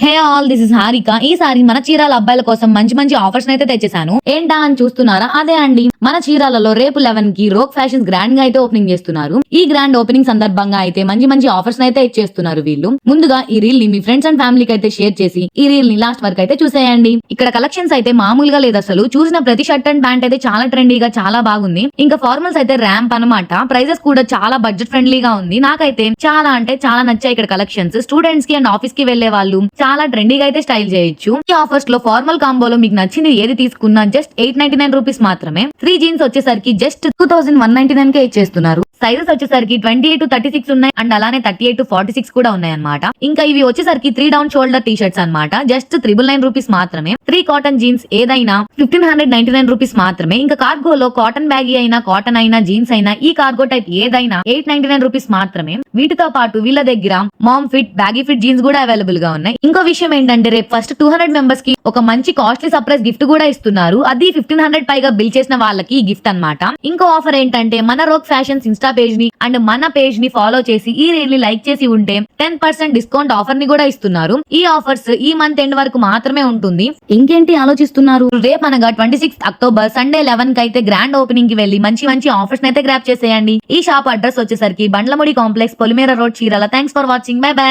Hey all, this is Harika. ఈసారి మన చీరాల అబ్బాయిల కోసం మంచి మంచి ఆఫర్స్ అయితే తెచ్చేసాను. ఏంటా అని చూస్తున్నారా? అదే అండి, మన చీరాలలో రేపు 11 కి రోక్ ఫ్యాషన్స్ గ్రాండ్ గా అయితే ఓపెనింగ్ చేస్తున్నారు. ఈ గ్రాండ్ ఓపెనింగ్ సందర్భంగా అయితే మంచి మంచి ఆఫర్స్ అయితే ఇచ్చేస్తున్నారు వీళ్ళు. ముందుగా ఈ రీల్ ని మీ ఫ్రెండ్స్ అండ్ ఫ్యామిలీకి అయితే షేర్ చేసి ఈ రీల్ ని లాస్ట్ వరకు అయితే చూసేయండి. ఇక్కడ కలెక్షన్స్ అయితే మామూలుగా లేదు అసలు. చూసిన ప్రతి షర్ట్ అండ్ ప్యాంట్ అయితే చాలా ట్రెండీగా చాలా బాగుంది. ఇంకా ఫార్మల్స్ అయితే ర్యాంప్ అనమాట. ప్రైజెస్ కూడా చాలా బడ్జెట్ ఫ్రెండ్లీగా ఉంది. నాకైతే చాలా అంటే చాలా నచ్చాయి ఇక్కడ కలెక్షన్స్. స్టూడెంట్స్ కి అండ్ ఆఫీస్ కి వెళ్లే వాళ్ళు చాలా ట్రెండీగా అయితే స్టైల్ చేయొచ్చు. ఈ ఆఫర్స్ లో ఫార్మల్ కాంబోలో మీకు నచ్చింది ఏది తీసుకున్నా జస్ట్ 899 రూపీస్ మాత్రమే. 3 జీన్స్ వచ్చేసరికి జస్ట్ 2199 కే ఇచ్చేస్తున్నారు. సైజెస్ వచ్చేసరికి 28 to 36 ఉన్నాయి అండ్ అలానే 38 to 46 కూడా ఉన్నాయి అన్నమాట. ఇంకా ఇవి వచ్చేసరికి 3 డౌన్ షోల్డర్ టీ షర్ట్స్ అనమాట. జస్ట్ 999 రూపీస్ మాత్రమే. 3 కాటన్ జీన్స్ ఏదైనా 1599 రూపీస్ మాత్రమే. ఇంకా కార్గోలో కాటన్ బ్యాగీ అయినా కాటన్ అయినా జీన్స్ అయినా ఈ కార్గో టైప్ ఏదైనా 899 రూపీస్ మాత్రమే. వీటితో పాటు వీళ్ళ దగ్గర mom fit baggy fit jeans కూడా అవైలబుల్ గా ఉన్నాయి. ఇంకో విషయం ఏంటంటే రేపు ఫస్ట్ 200 మెంబర్స్ కి ఒక మంచి కాస్ట్లీ సర్ప్రైజ్ గిఫ్ట్ కూడా ఇస్తున్నారు. అది 1500 పైగా బిల్ చేసిన వాళ్ళకి ఈ గిఫ్ట్ అన్నమాట. ఇంకో ఆఫర్ ఏంటంటే మన రోక్ ఫ్యాషన్స్ ఇన్స్టా పేజ్ ని అండ్ మన పేజ్ ని ఫాలో చేసి ఈ రీల్ ని లైక్ చేసి ఉంటే 10% డిస్కౌంట్ ఆఫర్ ని కూడా ఇస్తున్నారు. ఈ ఆఫర్స్ ఈ మంత్ ఎండ్ వరకు మాత్రమే ఉంటుంది. ఇంకేంటి ఆలోచిస్తున్నారు? రేపు అనగా 26 అక్టోబర్ సండే 11 కి అయితే గ్రాండ్ ఓపెనింగ్ కి వెళ్లి మంచి మంచి ఆఫర్స్ అయితే గ్రాప్ చేసేయండి. ఈ షాప్ అడ్రస్ వచ్చేసరికి Bandlamudi complex, Polimera road, Chirala. Thanks for watching. By by.